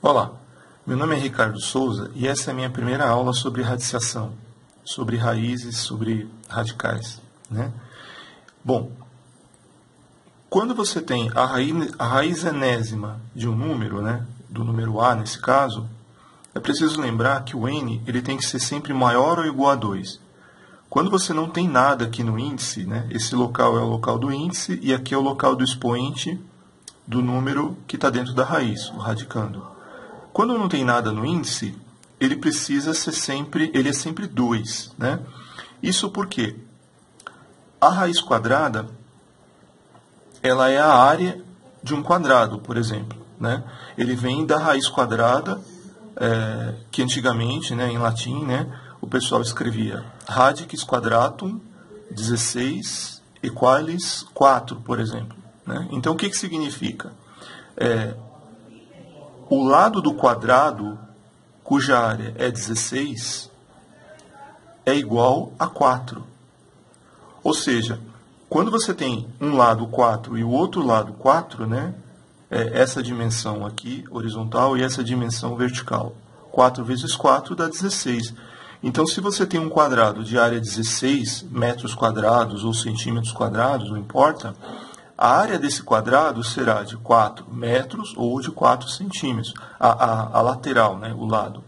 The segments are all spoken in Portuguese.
Olá, meu nome é Ricardo Souza e essa é a minha primeira aula sobre radiciação, sobre raízes, sobre radicais, né? Bom, quando você tem a raiz enésima de um número, né, do número A nesse caso, é preciso lembrar que o n ele tem que ser sempre maior ou igual a 2. Quando você não tem nada aqui no índice, né, esse local é o local do índice e aqui é o local do expoente do número que está dentro da raiz, o radicando. Quando não tem nada no índice, ele precisa ser sempre, ele é sempre 2, né? Isso porque a raiz quadrada, ela é a área de um quadrado, por exemplo, né? Ele vem da raiz quadrada, que antigamente, né, em latim, né, o pessoal escrevia radix quadratum 16 equalis 4, por exemplo, né? Então, o que significa? O lado do quadrado, cuja área é 16, é igual a 4. Ou seja, quando você tem um lado 4 e o outro lado 4, né, essa dimensão aqui, horizontal, e essa dimensão vertical. 4 vezes 4 dá 16. Então, se você tem um quadrado de área 16 metros quadrados ou centímetros quadrados, não importa, a área desse quadrado será de 4 metros ou de 4 centímetros, a lateral, né, o lado.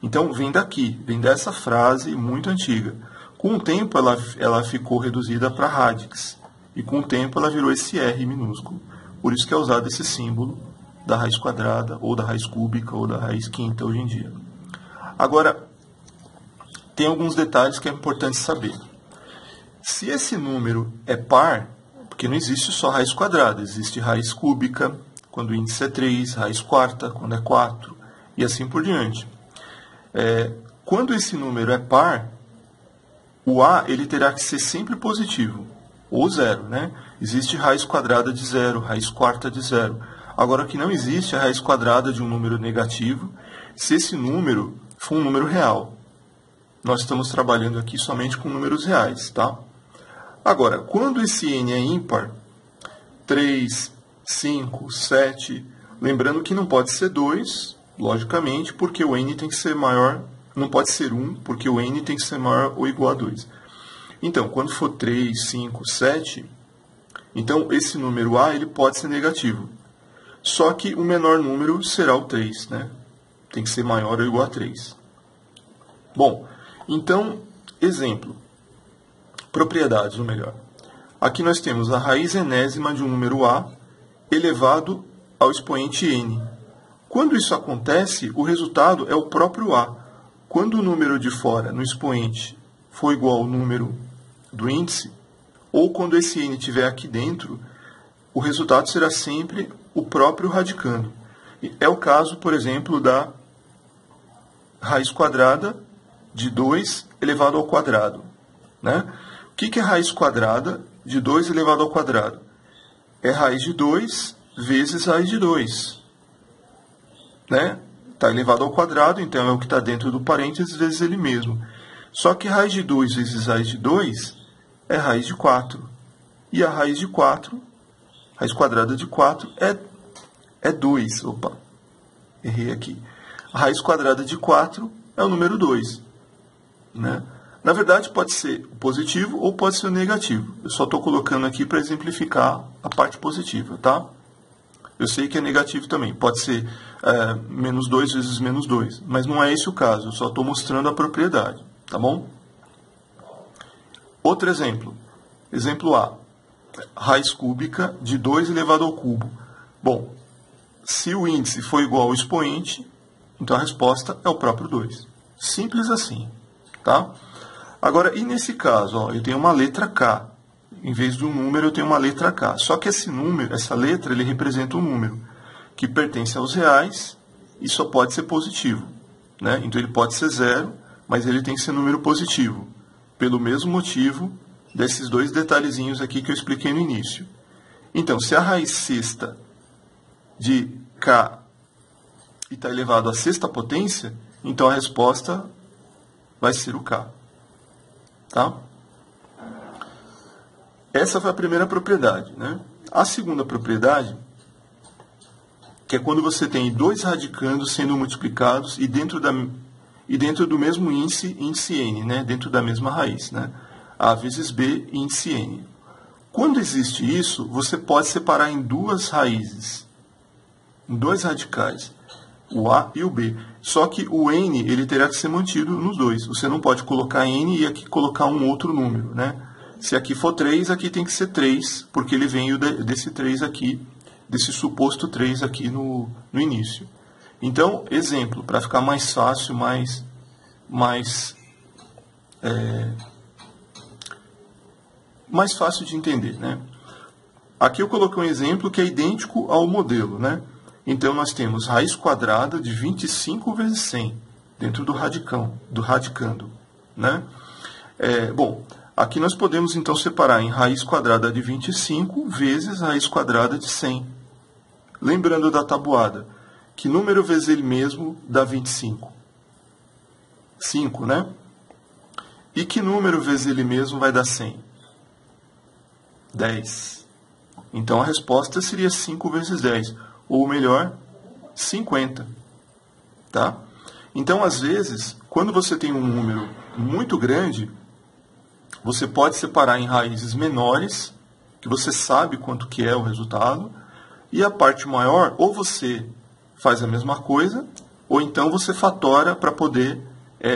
Então, vem daqui, vem dessa frase muito antiga. Com o tempo, ela ficou reduzida para radix. E com o tempo, ela virou esse R minúsculo. Por isso que é usado esse símbolo da raiz quadrada, ou da raiz cúbica, ou da raiz quinta hoje em dia. Agora, tem alguns detalhes que é importante saber. Se esse número é par, porque não existe só raiz quadrada, existe raiz cúbica, quando o índice é 3, raiz quarta, quando é 4, e assim por diante. Quando esse número é par, o A ele terá que ser sempre positivo, ou zero, né? Existe raiz quadrada de zero, raiz quarta de zero. Agora, o que não existe é a raiz quadrada de um número negativo, se esse número for um número real. Nós estamos trabalhando aqui somente com números reais, tá? Agora, quando esse n é ímpar, 3, 5, 7, lembrando que não pode ser 2, logicamente, porque o n tem que ser maior, não pode ser 1, porque o n tem que ser maior ou igual a 2. Então, quando for 3, 5, 7, então esse número A ele pode ser negativo. Só que o menor número será o 3, né? Tem que ser maior ou igual a 3. Bom, então, exemplo. Propriedades, ou melhor. Aqui nós temos a raiz enésima de um número A elevado ao expoente n. Quando isso acontece, o resultado é o próprio A. Quando o número de fora, no expoente, for igual ao número do índice, ou quando esse n estiver aqui dentro, o resultado será sempre o próprio radicando. É o caso, por exemplo, da raiz quadrada de 2 elevado ao quadrado, né? O que é raiz quadrada de 2 elevado ao quadrado? É raiz de 2 vezes raiz de 2. Né? Está elevado ao quadrado, então é o que está dentro do parênteses vezes ele mesmo. Só que raiz de 2 vezes raiz de 2 é raiz de 4. E a raiz de 4, raiz quadrada de 4, é 2. Opa, errei aqui. A raiz quadrada de 4 é o número 2. Né? Na verdade, pode ser o positivo ou pode ser o negativo. Eu só estou colocando aqui para exemplificar a parte positiva, tá? Eu sei que é negativo também. Pode ser menos 2 vezes menos 2. Mas não é esse o caso. Eu só estou mostrando a propriedade, tá bom? Outro exemplo. Exemplo A. Raiz cúbica de 2 elevado ao cubo. Bom, se o índice for igual ao expoente, então a resposta é o próprio 2. Simples assim, tá? Agora, e nesse caso, ó, eu tenho uma letra K. Em vez de um número, eu tenho uma letra K. Só que esse número, essa letra, ele representa um número que pertence aos reais e só pode ser positivo. Né? Então, ele pode ser 0, mas ele tem que ser número positivo. Pelo mesmo motivo desses dois detalhezinhos aqui que eu expliquei no início. Então, se a raiz sexta de K está elevado à sexta potência, então a resposta vai ser o K. Tá? Essa foi a primeira propriedade. Né? A segunda propriedade que é quando você tem dois radicandos sendo multiplicados e dentro do mesmo índice n, né? Dentro da mesma raiz, né? A vezes b índice n. Quando existe isso, você pode separar em duas raízes, em dois radicais, o a e o b. Só que o n ele terá que ser mantido nos dois. Você não pode colocar n e aqui colocar um outro número, né? Se aqui for 3, aqui tem que ser 3, porque ele veio desse 3 aqui, desse suposto 3 aqui no início. Então, exemplo, para ficar mais fácil, mais fácil de entender, né? Aqui eu coloquei um exemplo que é idêntico ao modelo, né? Então, nós temos raiz quadrada de 25 vezes 100, dentro do radicando, né? Bom, aqui nós podemos, então, separar em raiz quadrada de 25 vezes raiz quadrada de 100. Lembrando da tabuada, que número vezes ele mesmo dá 25? 5, né? E que número vezes ele mesmo vai dar 100? 10. Então, a resposta seria 5 vezes 10. Ou melhor, 50. Tá? Então, às vezes, quando você tem um número muito grande, você pode separar em raízes menores, que você sabe quanto que é o resultado, e a parte maior, ou você faz a mesma coisa, ou então você fatora para poder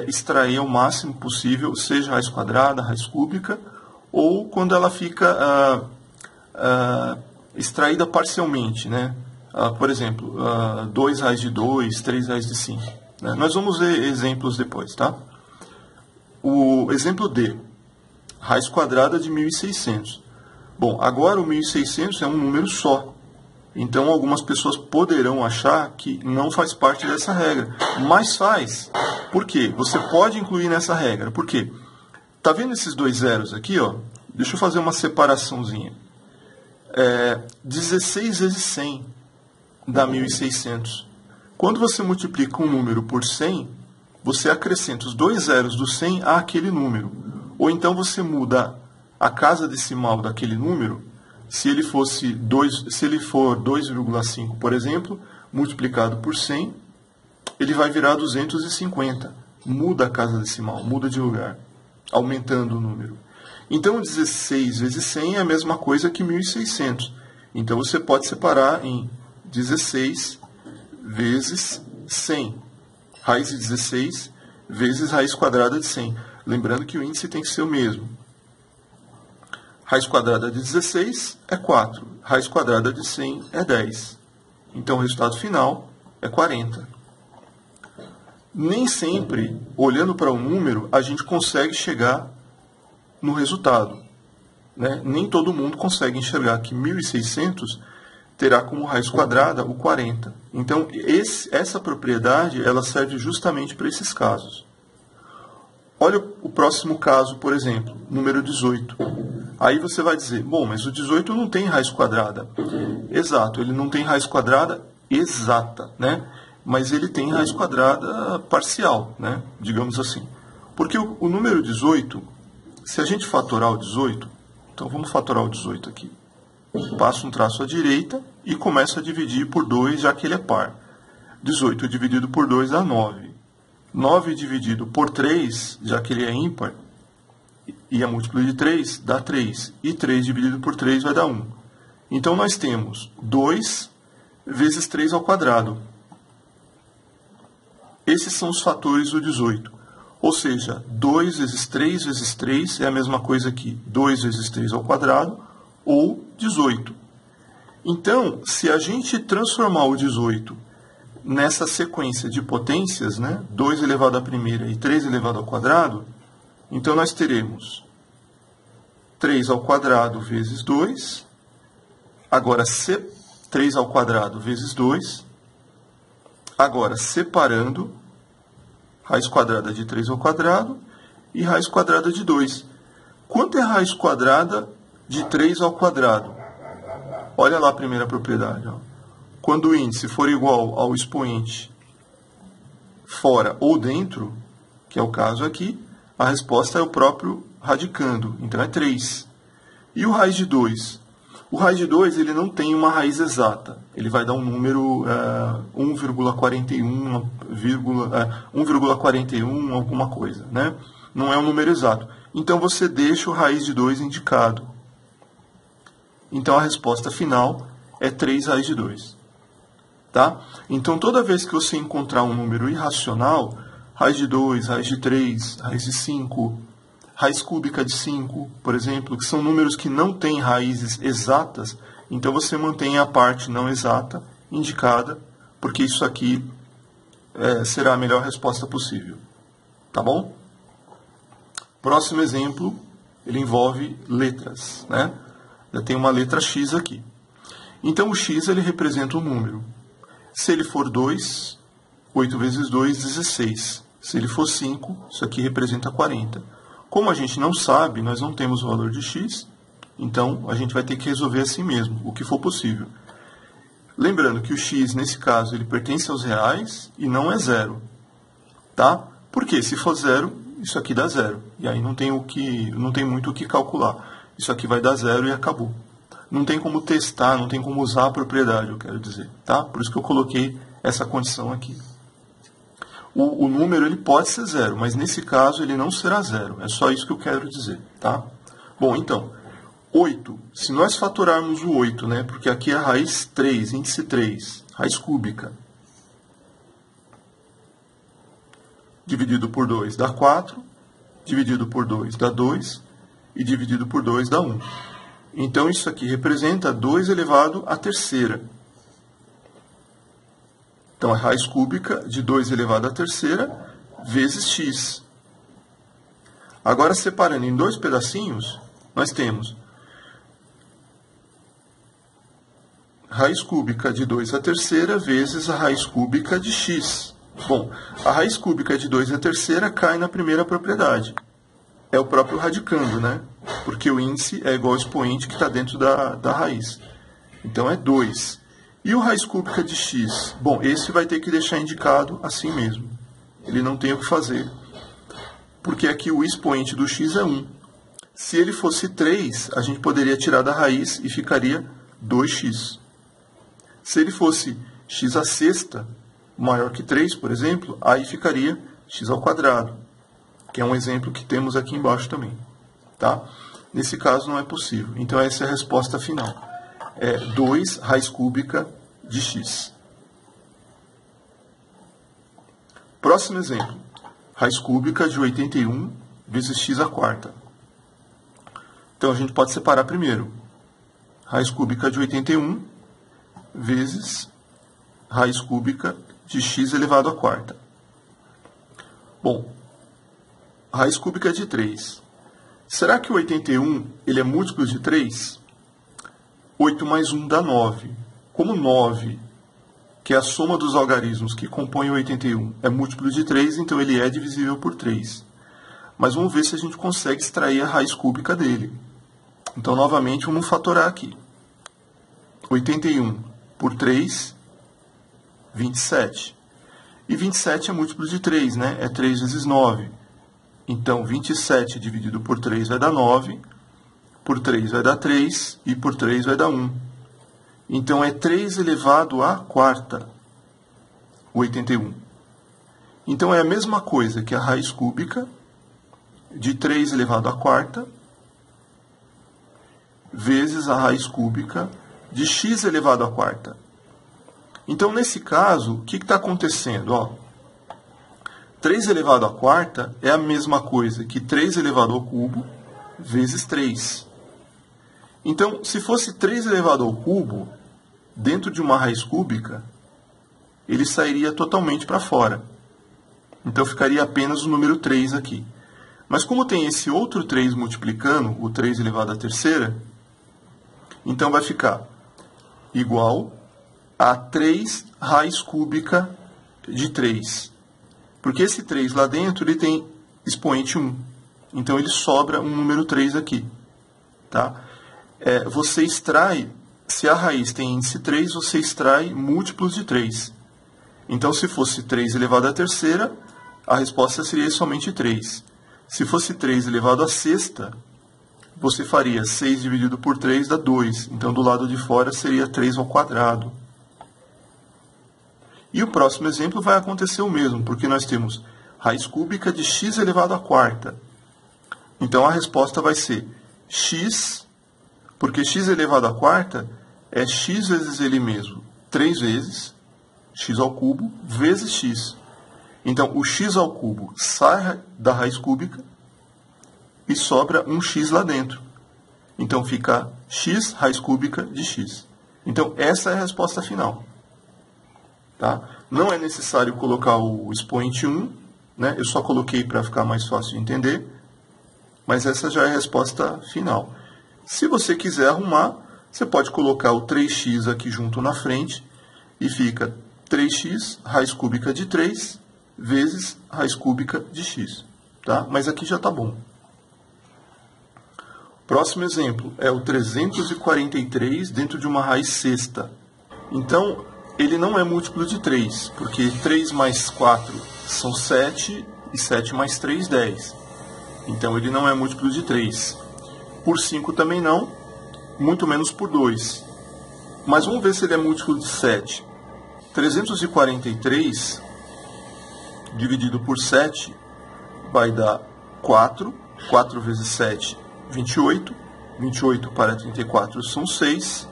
extrair o máximo possível, seja raiz quadrada, raiz cúbica, ou quando ela fica extraída parcialmente, né? Por exemplo, 2 raiz de 2, 3 raiz de 5. Né? Nós vamos ver exemplos depois, tá? O exemplo D, raiz quadrada de 1.600. Bom, agora o 1.600 é um número só. Então, algumas pessoas poderão achar que não faz parte dessa regra. Mas faz. Por quê? Você pode incluir nessa regra. Por quê? Tá vendo esses dois zeros aqui, ó? Deixa eu fazer uma separaçãozinha. 16 vezes 100 dá 1.600. Quando você multiplica um número por 100, você acrescenta os dois zeros do 100 àquele número. Ou então você muda a casa decimal daquele número. Se ele for 2,5, por exemplo, multiplicado por 100, ele vai virar 250. Muda a casa decimal, muda de lugar, aumentando o número. Então, 16 vezes 100 é a mesma coisa que 1.600. Então, você pode separar em 16 vezes 100. Raiz de 16 vezes raiz quadrada de 100. Lembrando que o índice tem que ser o mesmo. Raiz quadrada de 16 é 4. Raiz quadrada de 100 é 10. Então, o resultado final é 40. Nem sempre, olhando para o número, a gente consegue chegar no resultado. Né? Nem todo mundo consegue enxergar que 1.600 terá como raiz quadrada o 40. Então, essa propriedade ela serve justamente para esses casos. Olha o próximo caso, por exemplo, número 18. Aí você vai dizer, bom, mas o 18 não tem raiz quadrada. Exato, ele não tem raiz quadrada exata, né? Mas ele tem raiz quadrada parcial, né? Digamos assim. Porque o número 18, se a gente fatorar o 18, então vamos fatorar o 18 aqui. Passo um traço à direita e começo a dividir por 2, já que ele é par. 18 dividido por 2 dá 9. 9 dividido por 3, já que ele é ímpar, e é múltiplo de 3, dá 3. E 3 dividido por 3 vai dar 1. Então, nós temos 2 vezes 3 ao quadrado. Esses são os fatores do 18. Ou seja, 2 vezes 3 é a mesma coisa que 2 vezes 3 ao quadrado, ou 18. Então, se a gente transformar o 18 nessa sequência de potências, né, 2 elevado à primeira e 3 elevado ao quadrado, então nós teremos 3 ao quadrado vezes 2, agora 3 ao quadrado vezes 2, agora separando, raiz quadrada de 3 ao quadrado e raiz quadrada de 2. Quanto é raiz quadrada de 3 ao quadrado? Olha lá a primeira propriedade, ó. Quando o índice for igual ao expoente fora ou dentro, que é o caso aqui, a resposta é o próprio radicando, então é 3. E o raiz de 2? O raiz de 2 ele não tem uma raiz exata. Ele vai dar um número 1,41, alguma coisa, né? Não é um número exato. Então você deixa o raiz de 2 indicado. Então a resposta final é 3 raiz de 2. Tá? Então toda vez que você encontrar um número irracional, raiz de 2, raiz de 3, raiz de 5, raiz cúbica de 5, por exemplo, que são números que não têm raízes exatas, então você mantém a parte não exata indicada, porque isso aqui será a melhor resposta possível. Tá bom? Próximo exemplo, ele envolve letras, né? Já tem uma letra X aqui. Então o X ele representa um número. Se ele for 2, 8 vezes 2, 16. Se ele for 5, isso aqui representa 40. Como a gente não sabe, nós não temos o valor de X, então a gente vai ter que resolver assim mesmo, o que for possível. Lembrando que o X, nesse caso, ele pertence aos reais e não é zero. Tá? Porque se for zero, isso aqui dá zero. E aí não tem muito o que calcular. Isso aqui vai dar zero e acabou. Não tem como testar, não tem como usar a propriedade, eu quero dizer. Tá? Por isso que eu coloquei essa condição aqui. O número ele pode ser zero, mas nesse caso ele não será zero. É só isso que eu quero dizer. Tá? Bom, então, 8. Se nós fatorarmos o 8, né, porque aqui é a raiz 3, índice 3, raiz cúbica, dividido por 2 dá 4, dividido por 2 dá 2, e dividido por 2 dá 1. Então, isso aqui representa 2 elevado à terceira. Então, a raiz cúbica de 2 elevado à terceira vezes x. Agora, separando em dois pedacinhos, nós temos raiz cúbica de 2 à terceira vezes a raiz cúbica de x. Bom, a raiz cúbica de 2 à terceira cai na primeira propriedade. É o próprio radicando, né? Porque o índice é igual ao expoente que está dentro da raiz. Então, é 2. E o raiz cúbica de x? Bom, esse vai ter que deixar indicado assim mesmo. Ele não tem o que fazer. Porque aqui o expoente do x é 1. Se ele fosse 3, a gente poderia tirar da raiz e ficaria 2x. Se ele fosse x à sexta, maior que 3, por exemplo, aí ficaria x ao quadrado, que é um exemplo que temos aqui embaixo também. Tá? Nesse caso não é possível. Então essa é a resposta final. É 2 raiz cúbica de x. Próximo exemplo. Raiz cúbica de 81 vezes x à quarta. Então a gente pode separar primeiro. Raiz cúbica de 81 vezes raiz cúbica de x elevado à quarta. Bom, a raiz cúbica é de 3. Será que o 81 ele é múltiplo de 3? 8 mais 1 dá 9. Como 9, que é a soma dos algarismos que compõem o 81, é múltiplo de 3, então ele é divisível por 3. Mas vamos ver se a gente consegue extrair a raiz cúbica dele. Então, novamente, vamos fatorar aqui. 81 por 3, 27. E 27 é múltiplo de 3, né? É 3 vezes 9. Então, 27 dividido por 3 vai dar 9, por 3 vai dar 3 e por 3 vai dar 1. Então, é 3 elevado à quarta, 81. Então, é a mesma coisa que a raiz cúbica de 3 elevado à quarta vezes a raiz cúbica de x elevado à quarta. Então, nesse caso, o que está acontecendo? Ó, 3 elevado à quarta é a mesma coisa que 3 elevado ao cubo vezes 3. Então, se fosse 3 elevado ao cubo, dentro de uma raiz cúbica, ele sairia totalmente para fora. Então, ficaria apenas o número 3 aqui. Mas como tem esse outro 3 multiplicando, o 3 elevado à terceira, então vai ficar igual a 3 raiz cúbica de 3. Porque esse 3 lá dentro ele tem expoente 1. Então, ele sobra um número 3 aqui. Tá? Você extrai, se a raiz tem índice 3, você extrai múltiplos de 3. Então, se fosse 3 elevado à terceira, a resposta seria somente 3. Se fosse 3 elevado à sexta, você faria 6 dividido por 3 dá 2. Então, do lado de fora seria 3 ao quadrado. E o próximo exemplo vai acontecer o mesmo, porque nós temos raiz cúbica de x elevado à quarta. Então, a resposta vai ser x, porque x elevado à quarta é x vezes ele mesmo, 3 vezes, x ao cubo, vezes x. Então, o x ao cubo sai da raiz cúbica e sobra um x lá dentro. Então, fica x raiz cúbica de x. Então, essa é a resposta final. Tá? Não é necessário colocar o expoente 1, né? Eu só coloquei para ficar mais fácil de entender, mas essa já é a resposta final. Se você quiser arrumar, você pode colocar o 3x aqui junto na frente e fica 3x raiz cúbica de 3 vezes raiz cúbica de x. Tá? Mas aqui já está bom. Próximo exemplo é o 343 dentro de uma raiz sexta. Então, ele não é múltiplo de 3, porque 3 mais 4 são 7, e 7 mais 3, 10. Então, ele não é múltiplo de 3. Por 5 também não, muito menos por 2. Mas vamos ver se ele é múltiplo de 7. 343 dividido por 7 vai dar 4. 4 vezes 7, 28. 28 para 34 são 6.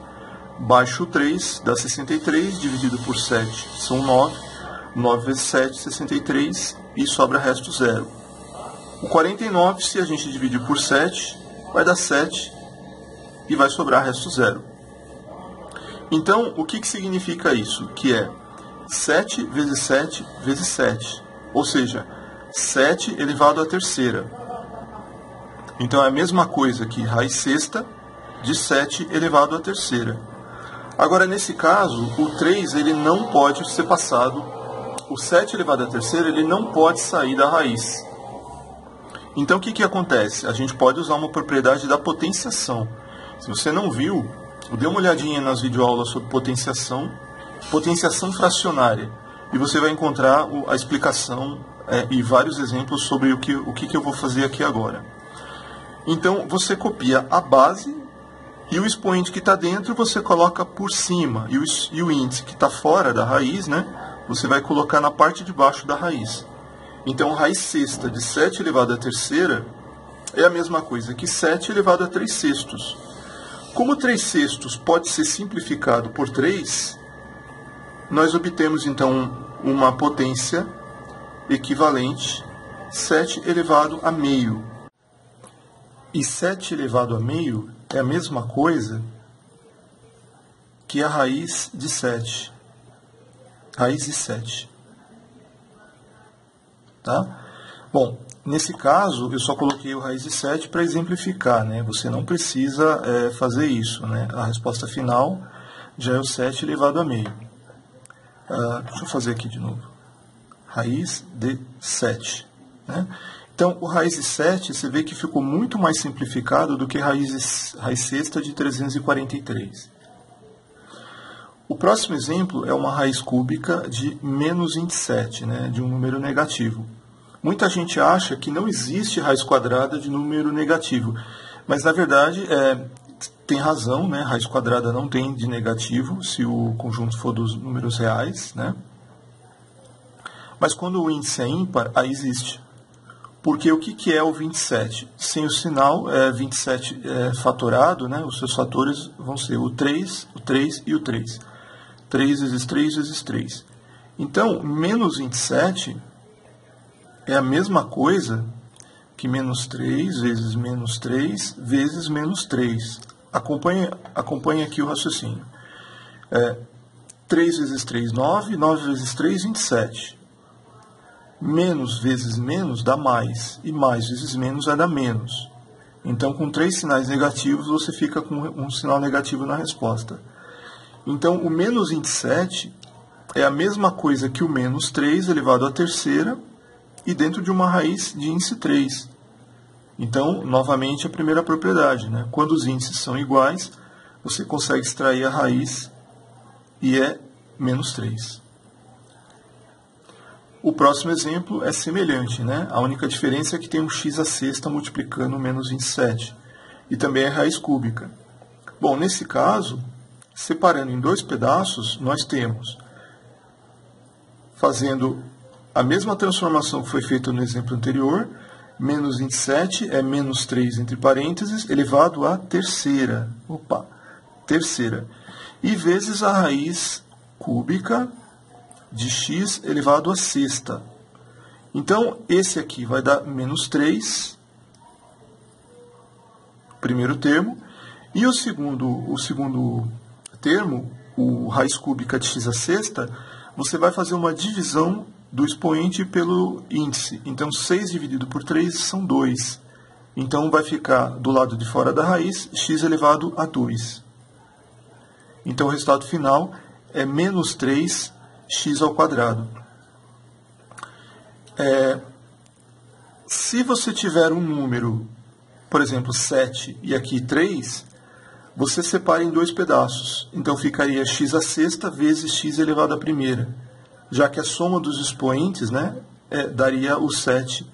Baixo 3 dá 63, dividido por 7 são 9. 9 vezes 7, 63, e sobra resto 0. O 49, se a gente dividir por 7, vai dar 7 e vai sobrar resto 0. Então, o que significa isso? Que é 7 vezes 7 vezes 7. Ou seja, 7 elevado à terceira. Então, é a mesma coisa que raiz sexta de 7 elevado à terceira. Agora, nesse caso, o 3 ele não pode ser passado, o 7 elevado à terceira ele não pode sair da raiz. Então, o que acontece? A gente pode usar uma propriedade da potenciação. Se você não viu, dê uma olhadinha nas videoaulas sobre potenciação, potenciação fracionária, e você vai encontrar a explicação e vários exemplos sobre o que eu vou fazer aqui agora. Então, você copia a base, e o expoente que está dentro você coloca por cima. E o índice que está fora da raiz, né, você vai colocar na parte de baixo da raiz. Então, raiz sexta de 7 elevado à terceira é a mesma coisa que 7 elevado a 3 sextos. Como 3 sextos pode ser simplificado por 3, nós obtemos, então, uma potência equivalente 7 elevado a meio. E 7 elevado a meio é a mesma coisa que a raiz de 7. Raiz de 7. Tá? Bom, nesse caso, eu só coloquei o raiz de 7 para exemplificar, né? Você não precisa fazer isso, né? A resposta final já é o 7 elevado a meio. Deixa eu fazer aqui de novo. Raiz de 7. Né? Então, o raiz de 7, você vê que ficou muito mais simplificado do que raiz sexta de 343. O próximo exemplo é uma raiz cúbica de menos 27, né, de um número negativo. Muita gente acha que não existe raiz quadrada de número negativo, mas na verdade tem razão, né, raiz quadrada não tem de negativo se o conjunto for dos números reais, né? Mas quando o índice é ímpar, aí existe. Porque o que é o 27? Sem o sinal, 27 fatorado, né? Os seus fatores vão ser o 3 e o 3. 3 vezes 3 vezes 3. Então, menos 27 é a mesma coisa que menos 3 vezes menos 3 vezes menos 3. Acompanhe aqui o raciocínio. 3 vezes 3, 9. 9 vezes 3, 27. Menos vezes menos dá mais, e mais vezes menos vai dar menos. Então, com 3 sinais negativos, você fica com um sinal negativo na resposta. Então, o menos 27 é a mesma coisa que o menos 3 elevado à terceira e dentro de uma raiz de índice 3. Então, novamente, a primeira propriedade, né? Quando os índices são iguais, você consegue extrair a raiz e é menos 3. O próximo exemplo é semelhante, né? A única diferença é que tem um x à sexta multiplicando menos 27. e também é raiz cúbica. Bom, nesse caso, separando em dois pedaços, nós temos, fazendo a mesma transformação que foi feita no exemplo anterior, menos 27 é menos 3 entre parênteses, elevado à terceira. Opa, terceira. E vezes a raiz cúbica de x elevado à sexta. Então, esse aqui vai dar menos 3, primeiro termo, e o segundo termo, o raiz cúbica de x à sexta, você vai fazer uma divisão do expoente pelo índice. Então, 6 dividido por 3 são 2. Então, vai ficar do lado de fora da raiz, x elevado a 2. Então, o resultado final é menos 3x ao quadrado. Se você tiver um número, por exemplo, 7 e aqui 3, você separa em dois pedaços. Então, ficaria x à sexta vezes x elevado à primeira. Já que a soma dos expoentes, né, daria o 7.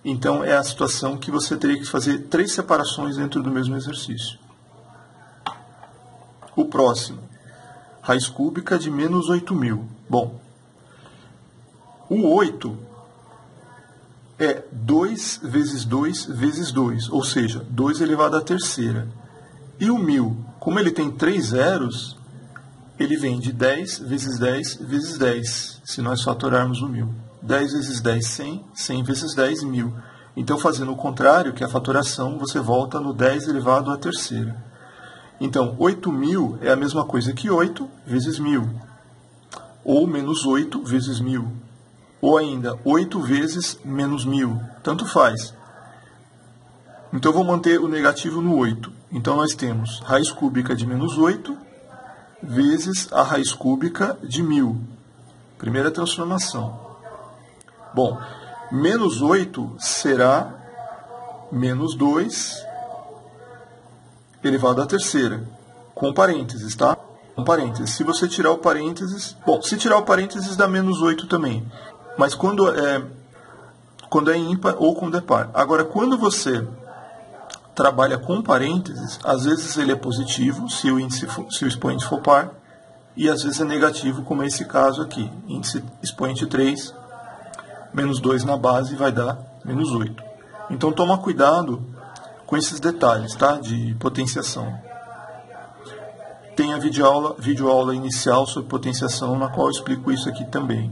Então, é a situação que você teria que fazer 3 separações dentro do mesmo exercício. O próximo, raiz cúbica de menos 8.000. Bom, o 8 é 2 vezes 2 vezes 2, ou seja, 2 elevado à terceira. E o 1.000, como ele tem 3 zeros, ele vem de 10 vezes 10 vezes 10, se nós fatorarmos o 1.000. 10 vezes 10, 100. 100 vezes 10, 1.000. Então, fazendo o contrário, que é a fatoração, você volta no 10 elevado à terceira. Então, 8.000 é a mesma coisa que 8 vezes 1.000. Ou menos 8 vezes 1.000. Ou ainda, 8 vezes menos 1.000. Tanto faz. Então, eu vou manter o negativo no 8. Então, nós temos raiz cúbica de menos 8 vezes a raiz cúbica de 1.000. Primeira transformação. Bom, menos 8 será menos 2 elevado à terceira. Com parênteses, tá? Com parênteses. Se você tirar o parênteses... Bom, se tirar o parênteses dá menos 8 também. Mas quando é ímpar ou quando é par. Agora, quando você trabalha com parênteses, às vezes ele é positivo, se o expoente for par, e às vezes é negativo, como é esse caso aqui. Índice expoente 3, menos 2 na base vai dar menos 8. Então, toma cuidado com esses detalhes, tá? De potenciação. Tem a videoaula inicial sobre potenciação, na qual eu explico isso aqui também.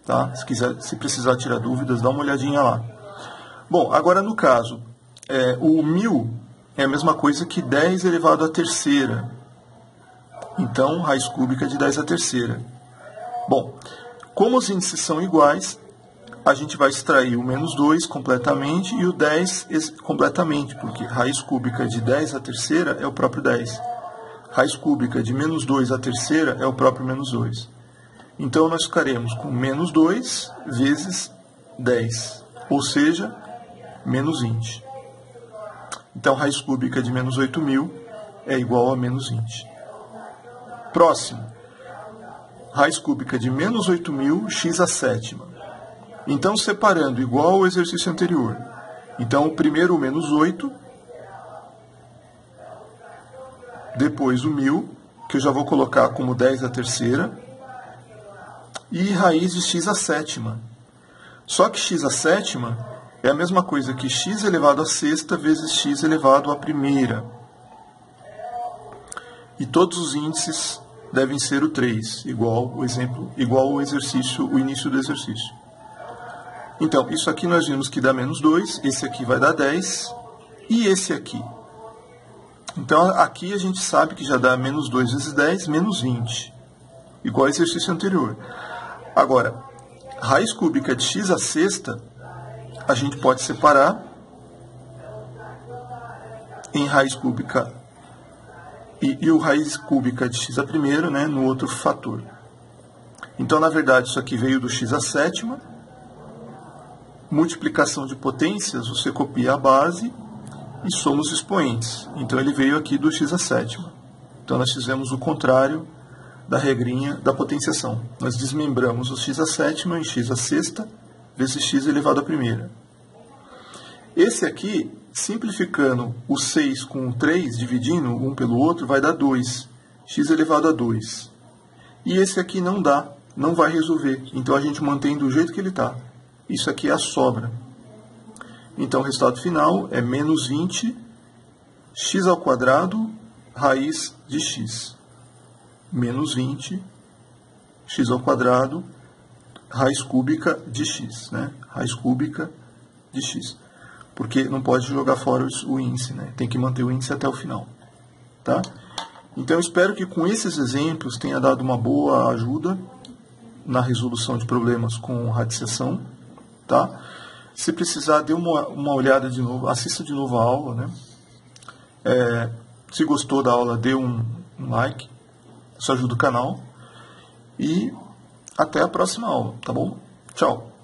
Tá? Se precisar tirar dúvidas, dá uma olhadinha lá. Bom, agora no caso, o 1.000 é a mesma coisa que 10 elevado à terceira. Então, raiz cúbica de 10 à terceira. Bom, como os índices são iguais, a gente vai extrair o menos 2 completamente e o 10 completamente, porque raiz cúbica de 10 à terceira é o próprio 10. Raiz cúbica de menos 2 à terceira é o próprio menos 2. Então, nós ficaremos com menos 2 vezes 10, ou seja, menos 20. Então, raiz cúbica de menos 8.000 é igual a menos 20. Próximo, raiz cúbica de menos 8.000, x à sétima. Então, separando igual ao exercício anterior. Então, primeiro o menos 8, depois o 1.000, que eu já vou colocar como 10 à terceira, e raiz de x à sétima. Só que x à sétima é a mesma coisa que x elevado à sexta vezes x elevado à primeira. E todos os índices devem ser o 3, igual ao exercício, o início do exercício. Então, isso aqui nós vimos que dá menos 2, esse aqui vai dar 10, e esse aqui. Então, aqui a gente sabe que já dá menos 2 vezes 10, menos 20, igual ao exercício anterior. Agora, raiz cúbica de x à sexta, a gente pode separar em raiz cúbica e o raiz cúbica de x à primeira, né, no outro fator. Então, na verdade, isso aqui veio do x à sétima. Multiplicação de potências, você copia a base e soma os expoentes. Então, ele veio aqui do x à sétima. Então, nós fizemos o contrário da regrinha da potenciação. Nós desmembramos o x à sétima em x à sexta vezes x elevado à primeira. Esse aqui, simplificando o 6 com o 3, dividindo um pelo outro, vai dar 2. X elevado a 2. E esse aqui não dá, não vai resolver. Então a gente mantém do jeito que ele está. Isso aqui é a sobra. Então o resultado final é menos 20 x ao quadrado raiz de x. Menos 20 x ao quadrado raiz cúbica de x. Né? Raiz cúbica de x. Porque não pode jogar fora o índice. Né? Tem que manter o índice até o final. Tá? Então, eu espero que com esses exemplos tenha dado uma boa ajuda na resolução de problemas com radiciação. Tá? Se precisar, dê uma olhada de novo, assista de novo a aula. Né? Se gostou da aula, dê um like, isso ajuda o canal. E até a próxima aula, tá bom? Tchau!